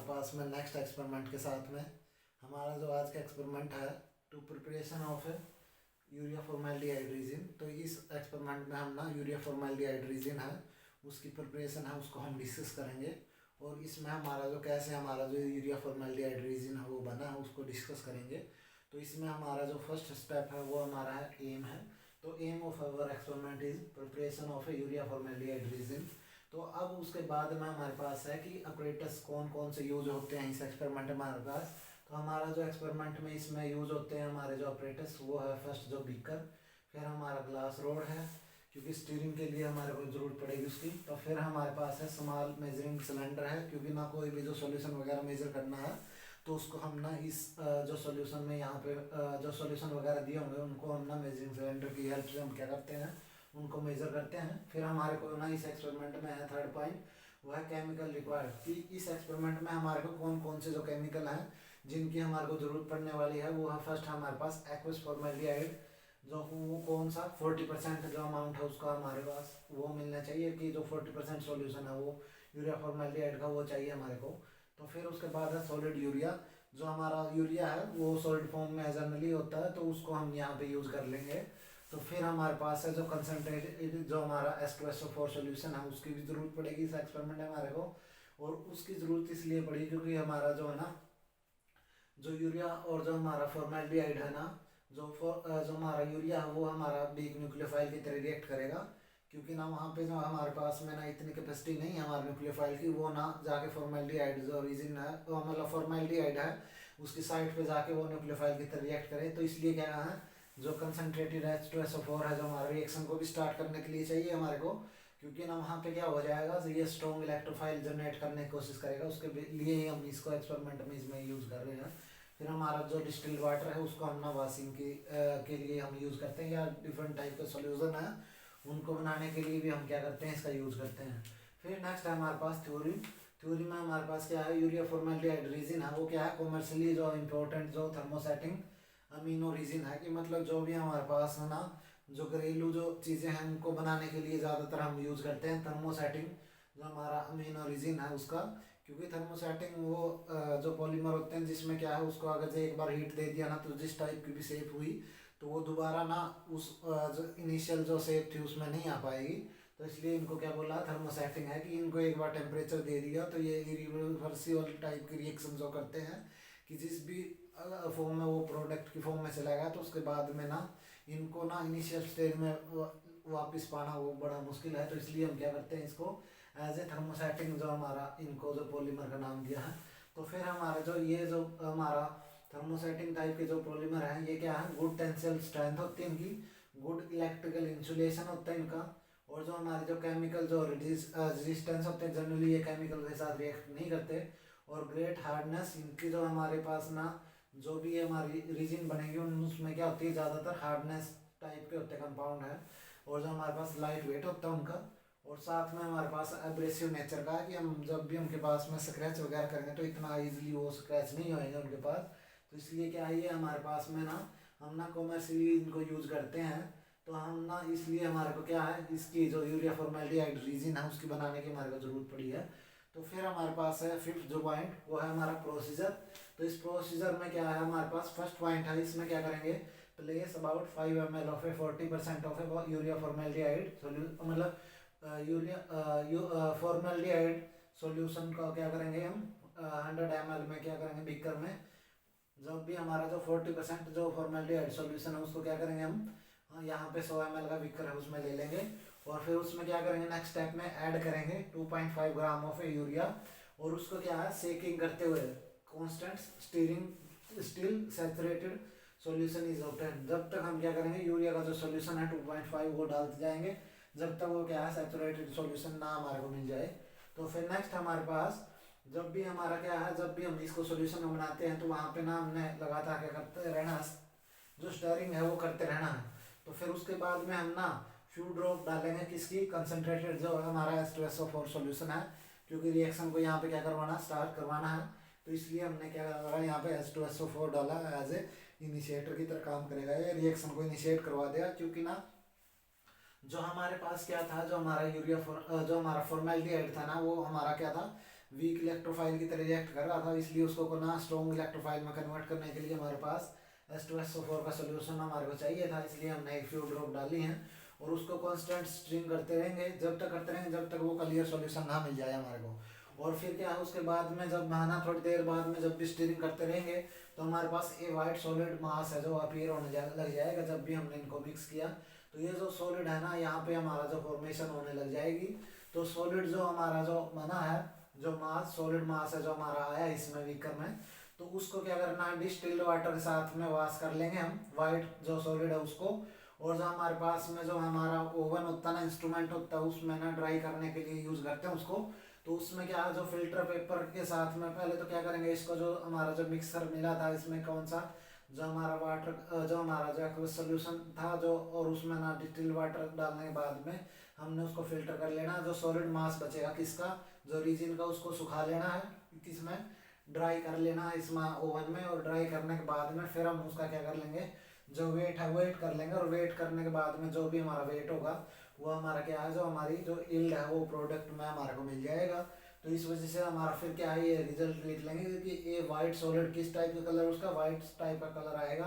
पास में next experiment के साथ में। हमारा जो आज का एक्सपेरिमेंट है to preparation of urea formaldehyde resin. तो इस एक्सपेरिमेंट में हम ना यूरिया फॉर्मेल्डिहाइड रेजिन है उसकी प्रिपरेशन है उसको हम डिस्कस करेंगे, और इसमें हमारा जो कैसे हमारा जो यूरिया फॉर्मेल्डिहाइड रेजिन है वो बना है उसको डिस्कस करेंगे। तो इसमें हमारा जो फर्स्ट स्टेप है वो हमारा है एम है। तो aim of our experiment is preparation of urea formaldehyde resin. तो अब उसके बाद में हमारे पास है कि अपरेटस कौन कौन से यूज होते हैं इस एक्सपेरिमेंट में हमारे पास। तो हमारा जो एक्सपेरिमेंट में इसमें यूज होते हैं हमारे जो अपरेटस वो है फर्स्ट जो बीकर, फिर हमारा ग्लास रोड है क्योंकि स्टीयरिंग के लिए हमारे को ज़रूरत पड़ेगी उसकी। तो फिर हमारे पास है स्मॉल मेजरिंग सिलेंडर है क्योंकि ना कोई भी जो सॉल्यूशन वगैरह मेजर करना है तो उसको हम ना इस जो सॉल्यूशन में यहाँ पे जो सॉल्यूशन वगैरह दिए होंगे उनको हम ना मेजरिंग सिलेंडर की हेल्प से हम क्या करते हैं उनको मेजर करते हैं। फिर हमारे को ना इस एक्सपेरिमेंट में है थर्ड पॉइंट वो है केमिकल रिक्वायर्ड कि इस एक्सपेरिमेंट में हमारे को कौन कौन से जो केमिकल हैं जिनकी हमारे को ज़रूरत पड़ने वाली है। वो है फर्स्ट हमारे पास एक्वस फॉर्मेल्डिहाइड, जो वो कौन सा 40% जो अमाउंट है उसका हमारे पास वो मिलना चाहिए कि जो 40% सॉल्यूशन है वो यूरिया फॉर्मेल्डिहाइड का वो चाहिए हमारे को। तो फिर उसके बाद है सॉलिड यूरिया, जो हमारा यूरिया है वो सॉलिड फॉर्म में जनरली होता है तो उसको हम यहाँ पे यूज़ कर लेंगे। तो फिर हमारे पास है जो कंसनट्रेटेड जो हमारा H2SO4 सॉल्यूशन है उसकी भी ज़रूरत पड़ेगी इस एक्सपेरिमेंट में हमारे को। और उसकी ज़रूरत इसलिए पड़ी क्योंकि हमारा जो है ना जो यूरिया और जो हमारा फॉर्मेल्डिहाइड है ना जो हमारा यूरिया है वो हमारा वीक न्यूक्लियोफाइल की तरह रिएक्ट करेगा, क्योंकि ना वहाँ पे जो हमारे पास में ना इतनी कैपेसिटी नहीं है हमारे न्यूक्लियोफाइल की वो ना जाके फॉर्मेल्डिहाइड जो रीजन है मतलब फॉर्मेल्डिहाइड है उसकी साइड पे जाके वो न्यूक्लियोफाइल की तरह रिएक्ट करे। तो इसलिए क्या है जो कंसनट्रेटेड H2SO4 है जो हमारे रिएक्शन को भी स्टार्ट करने के लिए चाहिए हमारे को, क्योंकि ना वहाँ पे क्या हो जाएगा ये स्ट्रॉन्ग इलेक्ट्रोफाइल जनरेट करने की कोशिश करेगा, उसके लिए ही हम इसको एक्सपेरिमेंट में इसमें यूज़ कर रहे हैं। फिर हमारा जो डिस्टिल्ड वाटर है उसको हम ना वॉशिंग के लिए हम यूज़ करते हैं, या डिफरेंट टाइप के सॉल्यूशन है उनको बनाने के लिए भी हम क्या करते हैं इसका यूज़ करते हैं। फिर नेक्स्ट है हमारे पास थ्योरी। थ्योरी में हमारे पास क्या है यूरिया फॉर्मेल्डिहाइड रेजिन है वो क्या है कॉमर्शियली जो इम्पोर्टेंट जो थर्मोसेटिंग अमीनो रेजिन है कि मतलब जो भी हमारे पास है ना जो घरेलू जो चीज़ें हैं उनको बनाने के लिए ज़्यादातर हम यूज़ करते हैं थर्मोसेटिंग जो हमारा अमीनो रेजिन है उसका, क्योंकि थर्मोसेटिंग वो जो पॉलीमर होते हैं जिसमें क्या है उसको अगर जो एक बार हीट दे दिया ना तो जिस टाइप की भी शेप हुई तो वो दोबारा ना उस जो इनिशियल जो शेप थी उसमें नहीं आ पाएगी। तो इसलिए इनको क्या बोला थर्मोसेटिंग है कि इनको एक बार टेम्परेचर दे दिया तो ये रिवर्सिबल टाइप की रिएक्शन जो करते हैं कि जिस भी फॉर्म में वो प्रोडक्ट की फॉर्म में चला गया तो उसके बाद में ना इनको ना इनिशियल स्टेज में वापस पाना वो बड़ा मुश्किल है। तो इसलिए हम क्या करते हैं इसको एज ए थर्मोसेटिंग जो हमारा इनको जो पॉलीमर का नाम दिया है। तो फिर हमारा जो ये जो हमारा थर्मोसेटिंग टाइप के जो पॉलीमर हैं ये क्या है गुड टेंसिल स्ट्रेंथ होती है इनकी, गुड इलेक्ट्रिकल इंसुलेशन होता है इनका, और जो हमारे जो केमिकल जो रेजिस्टेंस होते हैं जनरली ये केमिकल के साथ रिएक्ट नहीं करते, और ग्रेट हार्डनेस इनकी जो हमारे पास ना जो भी हमारी रीजन बनेगी उसमें क्या होती है ज़्यादातर हार्डनेस टाइप के होते हैं कंपाउंड है, और जो हमारे पास लाइट वेट होता है उनका, और साथ में हमारे पास एब्रेसिव नेचर का है कि हम जब भी उनके पास में स्क्रैच वगैरह करेंगे तो इतना इजीली वो स्क्रैच नहीं होएंगे उनके पास। तो इसलिए क्या है ये हमारे पास में ना हम ना कॉमर्शियली इनको यूज़ करते हैं। तो हम ना इसलिए हमारे को क्या है इसकी जो यूरिया फॉर्मेल्डिहाइड रेजिन है उसकी बनाने की हमारे को ज़रूरत पड़ी है। तो फिर हमारे पास है फिफ्थ जो पॉइंट वो है हमारा प्रोसीजर। तो इस प्रोसीजर में क्या है हमारे पास फर्स्ट पॉइंट है इसमें क्या करेंगे place about 5 ml of A 40% of A urea formaldehyde मतलब यूरिया फॉर्मेल्डिहाइड सॉल्यूशन का क्या करेंगे हम 100 ml में क्या करेंगे बीकर में जब भी हमारा जो 40% जो फॉर्मेल्डिहाइड सॉल्यूशन है उसको क्या करेंगे हम यहाँ पे 100 ml का बीकर है उसमें ले लेंगे, और फिर उसमें क्या करेंगे नेक्स्ट स्टेप में ऐड करेंगे 2.5 ग्राम ऑफ ए यूरिया, और उसको क्या है सेकिंग करते हुए constant steering still saturated solution is obtain. जब तक हम क्या करेंगे यूरिया का जो सॉल्यूशन है 2.5 वो डालते जाएंगे जब तक वो क्या है सैचुरेटेड सॉल्यूशन ना हमारे को मिल जाए। तो फिर नेक्स्ट हमारे पास जब भी हमारा क्या है जब भी हम इसको सॉल्यूशन में बनाते हैं तो वहाँ पे ना हमने लगातार क्या करते रहना जो स्टरिंग है वो करते रहना है। तो फिर उसके बाद में हम ना फ्यू ड्रॉप डालेंगे किसकी कंसनट्रेटेड जो हमारा H2SO4 सॉल्यूशन है, क्योंकि रिएक्शन को यहाँ पे क्या करवाना स्टार्ट करवाना है। तो इसलिए हमने क्या करा यहाँ पे H2SO4 डाला एज ए इनिशिएटर की तरह काम करेगा, ये रिएक्शन को इनिशिएट करवा देगा। क्योंकि ना जो हमारे पास क्या था जो हमारा यूरिया जो हमारा फॉर्मेल्डिहाइड था ना वो हमारा क्या था वीक इलेक्ट्रोफाइल की तरह रिएक्ट कर रहा था, इसलिए उसको को ना स्ट्रॉन्ग इलेक्ट्रोफाइल में कन्वर्ट करने के लिए हमारे पास H2SO4 का सोल्यूशन हमारे को चाहिए था, इसलिए हमने एक फ्यू ड्रॉप डाली हैं और उसको कांस्टेंट स्ट्रिंग करते रहेंगे, जब तक करते रहेंगे जब तक वो क्लियर सॉल्यूशन ना मिल जाए हमारे को। और फिर क्या है उसके बाद में जब ना थोड़ी देर बाद में जब भी स्टीरिंग करते रहेंगे तो हमारे पास ये वाइट सॉलिड मास है जो अपीयर होने लग जाएगा जब भी हमने इनको मिक्स किया। तो ये जो सॉलिड है ना यहाँ पे हमारा जो फॉर्मेशन होने लग जाएगी। तो सॉलिड जो हमारा जो बना है, जो मास सॉलिड मास है जो हमारा आया इसमें बीकर में, तो उसको क्या करना है डिस्टिल्ड वाटर के साथ में वॉश कर लेंगे हम वाइट जो सॉलिड है उसको। और जो हमारे पास में जो हमारा ओवन होता है ना, इंस्ट्रूमेंट होता है, उसमें ना ड्राई करने के लिए यूज़ करते हैं उसको। तो उसमें क्या है जो फिल्टर पेपर के साथ में पहले तो क्या करेंगे, इसको जो हमारा जो मिक्सर मिला था इसमें कौन सा जो हमारा वाटर जो हमारा जो एक्वस सोल्यूशन था जो, और उसमें ना डिस्टिल्ड वाटर डालने के बाद में हमने उसको फिल्टर कर लेना। जो सॉलिड मास बचेगा किसका, जो रीजिन का, उसको सुखा लेना है किसमें, ड्राई कर लेना है इसमें ओवन में। और ड्राई करने के बाद में फिर हम उसका क्या कर लेंगे, जो वेट है वेट कर लेंगे। और वेट करने के बाद में जो भी हमारा वेट होगा वो हमारा क्या है जो हमारी जो यील्ड है वो प्रोडक्ट में हमारे को मिल जाएगा। तो इस वजह से हमारा फिर क्या है ये रिजल्ट लिख लेंगे कि ये वाइट सॉलिड किस टाइप का कलर, उसका वाइट टाइप का कलर आएगा।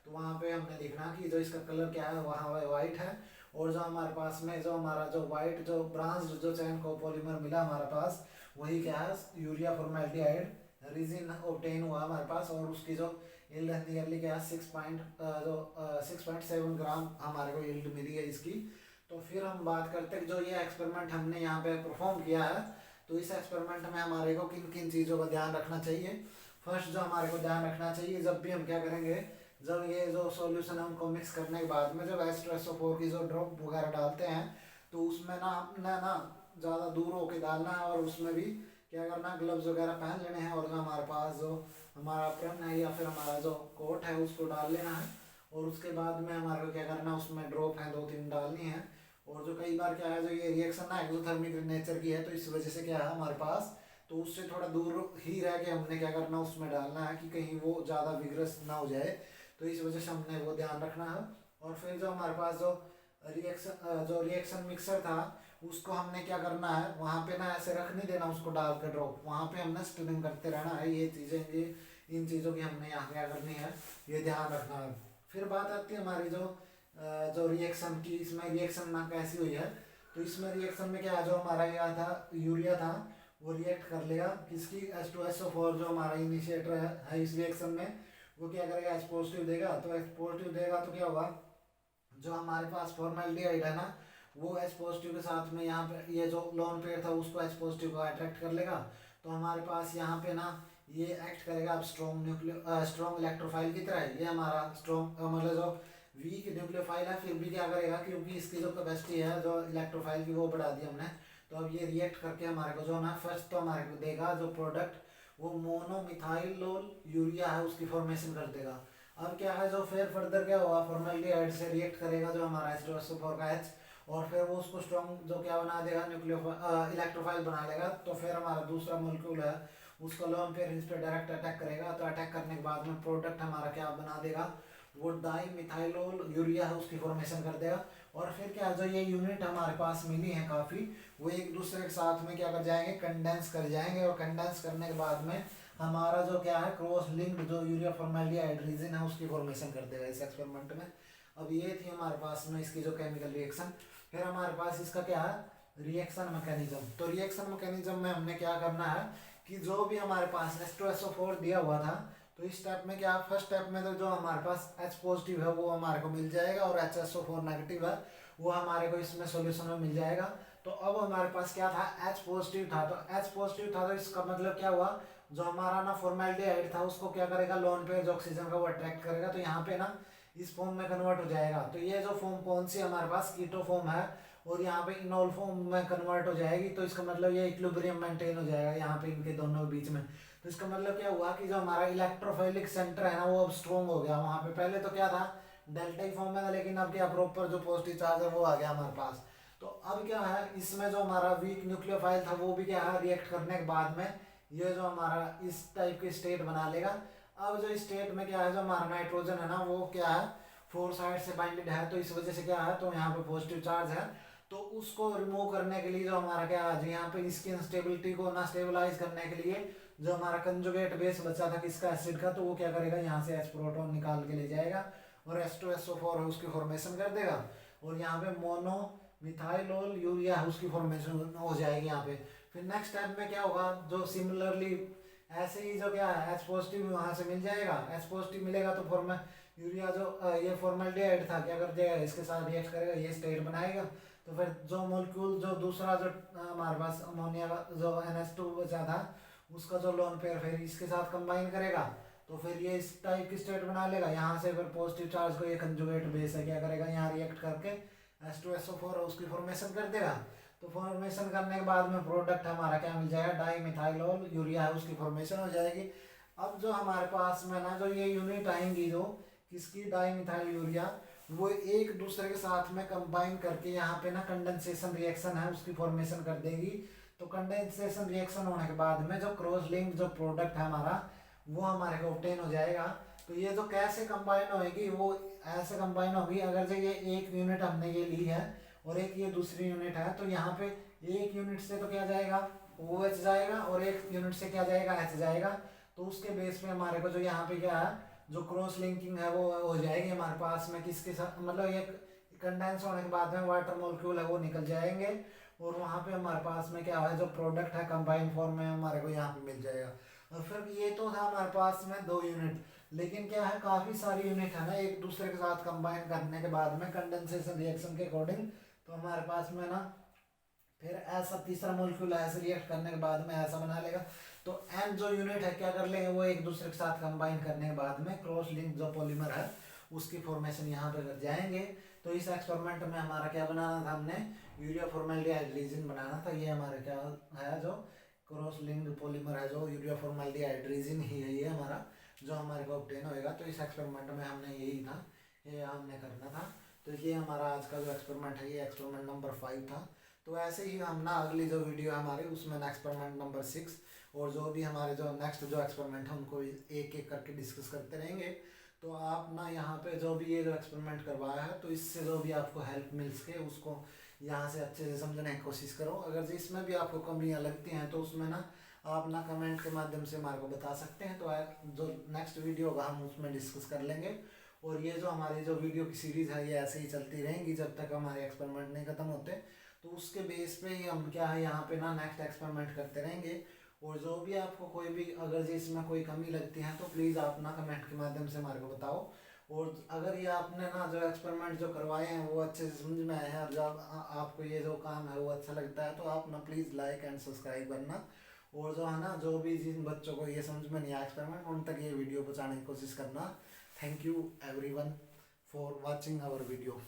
तो वहाँ पे हमने लिखना कि जो इसका कलर क्या है वहाँ वाइट है। और जो हमारे पास में जो हमारा जो वाइट जो ब्रांच जो चैन कोपोलीमर मिला हमारे पास, वही क्या है यूरिया फॉर्मेल्डिहाइड रीजिन ऑब्टेन हुआ हमारे पास। और उसकी जो यील्ड नियरली क्या है 6.7 ग्राम हमारे को यील्ड मिली है इसकी। तो फिर हम बात करते हैं जो ये एक्सपेरिमेंट हमने यहाँ पे परफॉर्म किया है, तो इस एक्सपेरिमेंट में हमारे को किन किन चीज़ों का ध्यान रखना चाहिए। फर्स्ट जो हमारे को ध्यान रखना चाहिए, जब भी हम क्या करेंगे, जब ये जो सॉल्यूशन है उनको मिक्स करने के बाद में जब H2SO4 की जो ड्रॉप वगैरह डालते हैं तो उसमें ना हमने ना ज़्यादा दूर होके डालना है। और उसमें भी क्या करना, ग्लव्स वगैरह पहन लेने हैं। और जो हमारे पास जो हमारा अप्रन है या फिर हमारा जो कोट है उसको डाल लेना है। और उसके बाद में हमारे को क्या करना, उसमें ड्रॉप है 2-3 डालनी है। और जो कई बार क्या है जो ये रिएक्शन ना एक्सोथर्मिक नेचर की है, तो इस वजह से क्या है हमारे पास, तो उससे थोड़ा दूर ही रह के हमने क्या करना उसमें डालना है कि कहीं वो ज़्यादा विग्रस ना हो जाए। तो इस वजह से हमने वो ध्यान रखना है। और फिर जो हमारे पास जो रिएक्शन मिक्सर था उसको हमने क्या करना है, वहाँ पे ना ऐसे रख नहीं देना उसको डाल के ड्रॉप, वहाँ पे हमने स्टिरिंग करते रहना है। ये चीज़ें ये इन चीज़ों की हमने यहाँ क्या करनी है, ये ध्यान रखना है। फिर बात आती है हमारी जो रिएक्शन की, इसमें रिएक्शन ना कैसी हुई है। तो इसमें रिएक्शन में क्या जो हमारा यह था यूरिया था वो रिएक्ट कर लेगा किसकी, H2SO4 जो हमारा इनिशिएटर है इस रिएक्शन में, वो क्या करेगा H पॉजिटिव देगा। तो H पॉजिटिव देगा तो क्या होगा, जो हमारे पास फॉर्मेल्डिहाइड है ना वो H पॉजिटिव के साथ में यहाँ पे ये जो लोन पेयर था उसको H पॉजिटिव को अट्रैक्ट कर लेगा। तो हमारे पास यहाँ पे ना ये एक्ट करेगा अब स्ट्रॉन्ग इलेक्ट्रोफाइल की तरह। ये हमारा स्ट्रॉन्ग मतलब जो वीक न्यूक्लियोफाइल है फिर भी क्या करेगा, क्योंकि इसकी जो कैपेसिटी है जो इलेक्ट्रोफाइल की वो बढ़ा दी हमने। तो अब ये रिएक्ट करके हमारे को जो ना फर्स्ट तो हमारे को देगा जो प्रोडक्ट, वो मोनोमिथाइलोल यूरिया है उसकी फॉर्मेशन कर देगा। अब क्या है जो फिर फर्दर क्या होगा, फॉर्मेल्डिहाइड से रिएक्ट करेगा जो हमारा H2SO4 का H, और फिर वो उसको स्ट्रॉन्ग जो क्या बना देगा इलेक्ट्रोफाइल बना लेगा। तो फिर हमारा दूसरा मोलिक्यूल है उसको लोन पेयर इस पर डायरेक्ट अटैक करेगा। तो अटैक करने के बाद में प्रोडक्ट हमारा क्या बना देगा, वो डाई मिथाइलोल यूरिया है उसकी फॉर्मेशन कर देगा। और फिर क्या जो ये यूनिट हमारे पास मिली है काफ़ी, वो एक दूसरे के साथ में क्या कर जाएंगे, कंडेंस कर जाएंगे। और कंडेंस करने के बाद में हमारा जो क्या है क्रॉस लिंक्ड जो यूरिया फॉर्मेल्डिहाइड रीजन है उसकी फॉर्मेशन कर देगा इस एक्सपेरिमेंट में। अब ये थी हमारे पास में इसकी जो केमिकल रिएक्शन। फिर हमारे पास इसका क्या है रिएक्शन मैकेनिज्म। तो रिएक्शन मैकेनिज्म में हमने क्या करना है कि जो भी हमारे पास H2SO4 दिया हुआ था, तो इस स्टेप में क्या, फर्स्ट स्टेप में तो जो हमारे पास H पॉजिटिव है वो हमारे को मिल जाएगा और HSO4 नेगेटिव है वो हमारे को इसमें सॉल्यूशन में मिल जाएगा। तो अब हमारे पास क्या था, H पॉजिटिव था। तो H पॉजिटिव था तो इसका मतलब क्या हुआ, जो हमारा ना फॉर्मेल्डिहाइड था उसको क्या करेगा, लोन पेयर जो ऑक्सीजन का वो अट्रैक्ट करेगा। तो यहाँ पे ना इस फॉर्म में कन्वर्ट हो जाएगा। तो ये जो फॉर्म कौन सी हमारे पास कीटो फॉर्म है और यहाँ पे इनोल फॉर्म में कन्वर्ट हो जाएगी। तो इसका मतलब ये इक्विलिब्रियम मेंटेन हो जाएगा यहाँ पे इनके दोनों के बीच में। तो इसका मतलब क्या हुआ कि जो हमारा इलेक्ट्रोफाइलिक सेंटर है ना वो अब स्ट्रॉन्ग हो गया। वहाँ पे पहले तो क्या था डेल्टा ही फॉर्म में था, लेकिन अब क्या प्रॉपर जो पॉजिटिव चार्ज है वो आ गया हमारे पास। तो अब क्या है इसमें जो हमारा वीक न्यूक्लियोफाइल था वो भी क्या है रिएक्ट करने के बाद में ये जो हमारा इस टाइप की स्टेट बना लेगा। अब जो स्टेट में क्या है जो हमारा नाइट्रोजन है ना वो क्या है फोर साइड से बाइंडेड है, तो इस वजह से क्या है तो यहाँ पे पॉजिटिव चार्ज है। तो उसको रिमूव करने के लिए जो हमारा क्या आज यहाँ पे इसकी इंस्टेबिलिटी को ना स्टेबलाइज करने के लिए जो हमारा कंजुगेट बेस बचा था किसका, एसिड का, तो वो क्या करेगा, यहाँ से H प्रोटॉन निकाल के ले जाएगा और H2SO4 है उसकी फॉर्मेशन कर देगा, और यहाँ पे मोनो मिथाइलोल यूरिया है उसकी फॉर्मेशन हो जाएगी यहाँ पे। फिर नेक्स्ट स्टेप में क्या होगा, जो सिमिलरली ऐसे ही जो क्या है H पॉजिटिव वहाँ से मिल जाएगा, H पॉजिटिव मिलेगा तो यूरिया जो ये फॉर्मल्डिहाइड था क्या कर देगा, इसके साथ रिएक्ट करेगा, ये स्टेट बनाएगा। तो फिर जो मोलिक्यूल जो दूसरा जो हमारे पास अमोनिया का जो NH2 बचा था उसका जो लोन पेयर फिर इसके साथ कंबाइन करेगा, तो फिर ये इस टाइप की स्टेट बना लेगा। यहाँ से फिर पॉजिटिव चार्ज को ये कंजुगेट बेस है क्या करेगा, यहाँ रिएक्ट करके H2SO4 उसकी फॉर्मेशन कर देगा। तो फॉर्मेशन करने के बाद में प्रोडक्ट हमारा क्या मिल जाएगा, डाईमिथाइलोल यूरिया है उसकी फॉर्मेशन हो जाएगी। अब जो हमारे पास में ना जो ये यूनिट आएंगी जो किसकी, डाईमिथाइल यूरिया, वो एक दूसरे के साथ में कंबाइन करके यहाँ पे ना कंडेंसेशन रिएक्शन है उसकी फॉर्मेशन कर देगी। तो कंडेंसेशन रिएक्शन होने के बाद में जो क्रॉस लिंक जो प्रोडक्ट है हमारा वो हमारे को ऑब्टेन हो जाएगा। तो ये जो कैसे कंबाइन होएगी, वो ऐसे कंबाइन होगी, अगर जो ये एक यूनिट हमने ये ली है और एक ये दूसरी यूनिट है, तो यहाँ पे एक यूनिट से तो क्या जाएगा, OH जाएगा, और एक यूनिट से क्या जाएगा, H जाएगा। तो उसके बेस पे हमारे को जो यहाँ पे क्या है, जो क्रॉस लिंकिंग है वो हो जाएगी हमारे पास में किसके साथ, मतलब ये कंडेंस होने के बाद में वाटर मॉलिक्यूल है वो निकल जाएंगे, और वहाँ पे हमारे पास में क्या है, जो प्रोडक्ट है कंबाइन फॉर्म में हमारे को यहाँ पे मिल जाएगा। और फिर ये तो था हमारे पास में 2 यूनिट, लेकिन क्या है काफ़ी सारी यूनिट है ना एक दूसरे के साथ कंबाइन करने के बाद में कंडेंसेशन रिएक्शन के अकॉर्डिंग, तो हमारे पास में ना फिर ऐसा तीसरा मॉलिक्यूल ऐसे रिएक्ट करने के बाद में ऐसा बना लेगा। तो एन जो यूनिट है क्या कर लेंगे, वो एक दूसरे के साथ कंबाइन करने के बाद में क्रॉस लिंक जो पॉलीमर है उसकी फॉर्मेशन यहाँ पे कर जाएंगे। तो इस एक्सपेरिमेंट में हमारा क्या बनाना था, हमने यूरिया फॉर्मेल्डिहाइड रेजिन बनाना था। ये हमारे क्या है, जो क्रॉस लिंक पॉलीमर है जो यूरिया फॉर्मेल्डिहाइड रेजिन ही है, ये हमारा जो हमारे को ऑब्टेन होएगा। तो इस एक्सपेरिमेंट में हमने यही था, ये हमने करना था। तो ये हमारा आज का जो एक्सपेरिमेंट है ये एक्सपेरिमेंट नंबर 5 था। तो ऐसे ही हम ना अगली जो वीडियो है हमारी उसमें एक्सपेरिमेंट नंबर 6 और जो भी हमारे जो नेक्स्ट जो एक्सपेरिमेंट है उनको एक एक करके डिस्कस करते रहेंगे। तो आप ना यहाँ पे जो भी ये जो एक्सपेरिमेंट करवाया है तो इससे जो भी आपको हेल्प मिल सके उसको यहाँ से अच्छे से समझने की कोशिश करो। अगर इसमें भी आपको कमियाँ लगती हैं तो उसमें ना आप ना कमेंट के माध्यम से हमारे को बता सकते हैं। तो जो नेक्स्ट वीडियो होगा हम उसमें डिस्कस कर लेंगे। और ये जो हमारी जो वीडियो की सीरीज़ है ये ऐसे ही चलती रहेंगी जब तक हमारे एक्सपेरिमेंट नहीं ख़त्म होते। तो उसके बेस पे ही हम क्या है यहाँ पे ना नेक्स्ट एक्सपेरिमेंट करते रहेंगे। और जो भी आपको कोई भी अगर जी इसमें कोई कमी लगती है तो प्लीज़ आप ना कमेंट के माध्यम से हमारे को बताओ। और अगर ये आपने ना जो एक्सपेरिमेंट जो करवाए हैं वो अच्छे से समझ में आए हैं और जब आपको ये जो काम है वो अच्छा लगता है तो आप ना प्लीज़ लाइक एंड सब्सक्राइब करना। और जो है ना जो भी जिन बच्चों को ये समझ में नहीं आया एक्सपेरिमेंट उन तक ये वीडियो पहुँचाने की कोशिश करना। Thank you everyone for watching our video.